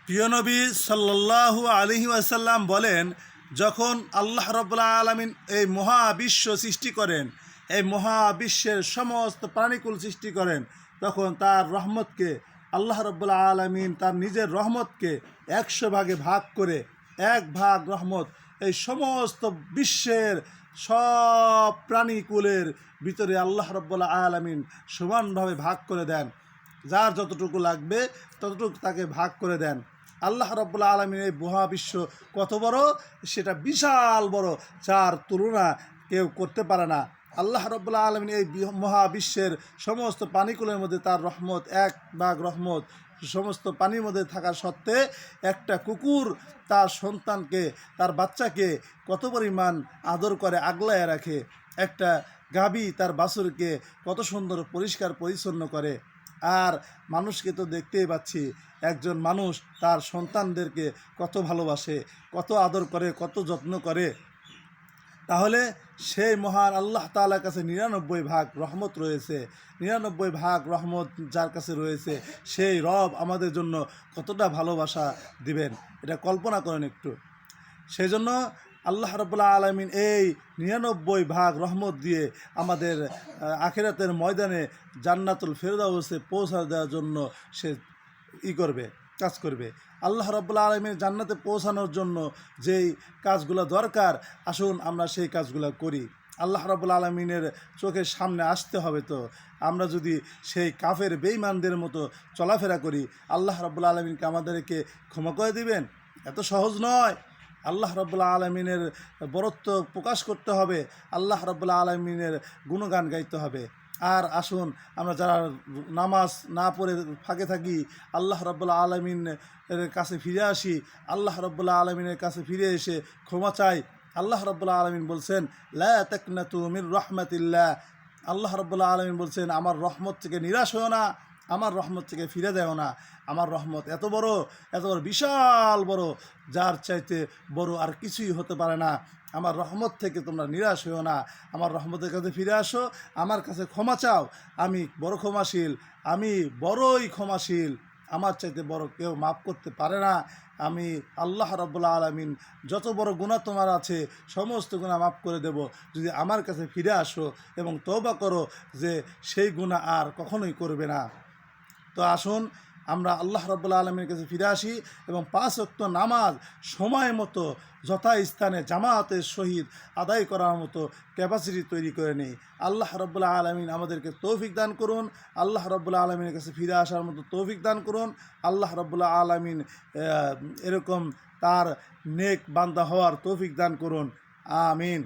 প্রিয় নবী সাল্লাল্লাহু আলাইহি ওয়াসাল্লাম বলেন, যখন আল্লাহ রাব্বুল আলামিন এই মহাবিশ্ব সৃষ্টি করেন, এই মহাবিশ্বের সমস্ত প্রাণীকুল সৃষ্টি করেন, তখন তার রহমতকে আল্লাহ রাব্বুল আলামিন তার নিজের রহমতকে 100 ভাগে ভাগ করে এক ভাগ রহমত এই সমস্ত বিশ্বের সব প্রাণীকুলের ভিতরে আল্লাহ রাব্বুল আলামিন সমানভাবে ভাগ করে দেন। যার যতটুকু লাগবে ততটুকু তাকে ভাগ করে দেন। আল্লাহ রাব্বুল আলামিন এই মহাবিশ্ব কত বড়, সেটা বিশাল বড়, যার তুলনা কেউ করতে পারে না। আল্লাহ রাব্বুল আলামিন এই মহাবিশ্বের সমস্ত পানিকুলের মধ্যে তার রহমত, এক ভাগ রহমত সমস্ত পানির মধ্যে থাকা সত্ত্বে একটা কুকুর তার সন্তানকে, তার বাচ্চাকে কত পরিমাণ আদর করে, আগলায় রাখে। একটা গাভী তার বাছুরকে কত সুন্দর পরিষ্কার পরিচ্ছন্ন করে। আর মানুষকে তো দেখতেই পাচ্ছি, একজন মানুষ তার সন্তানদেরকে কত ভালোবাসে, কত আদর করে, কত যত্ন করে। তাহলে সেই মহান আল্লাহ তাআলার কাছে 99 ভাগ রহমত রয়েছে। 99 ভাগ রহমত যার কাছে রয়েছে, সেই রব আমাদের জন্য কতটা ভালোবাসা দিবেন, এটা কল্পনা করেন একটু। সেই জন্য আল্লাহ রাব্বুল আলামিন এই 99 ভাগ রহমত দিয়ে আমাদের আখিরাতের ময়দানে জান্নাতুল ফেরদাউসে পৌঁছা দেওয়ার জন্য সে কাজ করবে। আল্লাহ রাব্বুল আলামিন জান্নাতে পৌঁছানোর জন্য যেই কাজগুলো দরকার, আসুন আমরা সেই কাজগুলো করি। আল্লাহ রাব্বুল আলামিনের চোখের সামনে আসতে হবে। তো আমরা যদি সেই কাফের বেঈমানদের মতো চলাফেরা করি, আল্লাহ রাব্বুল আলামিনকে আমাদেরকে ক্ষমা করে দিবেন? এত সহজ নয়। আল্লাহ রাব্বুল আলামিনের বরত্ব প্রকাশ করতে হবে, আল্লাহ রাব্বুল আলামিনের গুণগান গাইতে হবে। আর আসুন আমরা যারা নামাজ না পড়ে ফাঁকে থাকি, আল্লাহ রাব্বুল আলামিনের কাছে ফিরে আসি। আল্লাহ রাব্বুল আলামিনের কাছে ফিরে এসে ক্ষমা চাই। আল্লাহ রাব্বুল আলামিন বলছেন, লা তাকনাতু মির রাহমাতিল্লাহ। আল্লাহ রাব্বুল আলামিন বলছেন, আমার রহমত থেকে নিরাশ হও না, আমার রহমত থেকে ফিরে যাও না। আমার রহমত এত বড়, এত বড়, বিশাল বড়, যার চাইতে বড় আর কিছুই হতে পারে না। আমার রহমত থেকে তোমরা নিরাশ হও না, আমার রহমতের কাছে ফিরে আসো, আমার কাছে ক্ষমা চাও। আমি বড় ক্ষমাশীল, আমি বড়ই ক্ষমাশীল। আমার চাইতে বড় কেউ মাফ করতে পারে না। আমি আল্লাহ রাব্বুল আলামিন যত বড় গুনাহ তোমার আছে সমস্ত গুনাহ মাফ করে দেব, যদি আমার কাছে ফিরে আসো এবং তওবা করো যে সেই গুনাহ আর কখনোই করবে না। তো আসুন আমরা আল্লাহ রাব্বুল আলামিনের কাছে ফিরে আসি এবং 5 ওয়াক্ত নামাজ সময় মতো যথাস্থানে জামাতের সহিত আদায় করার মতো ক্যাপাসিটি তৈরি করে নেই। আল্লাহ রাব্বুল আলামিন আমাদেরকে তৌফিক দান করুন। আল্লাহ রাব্বুল আলামিনের কাছে ফিরে আসার মতো তৌফিক দান করুন। আল্লাহ রাব্বুল আলামিন এরকম তার নেক বান্দা হওয়ার তৌফিক দান করুন। আমিন।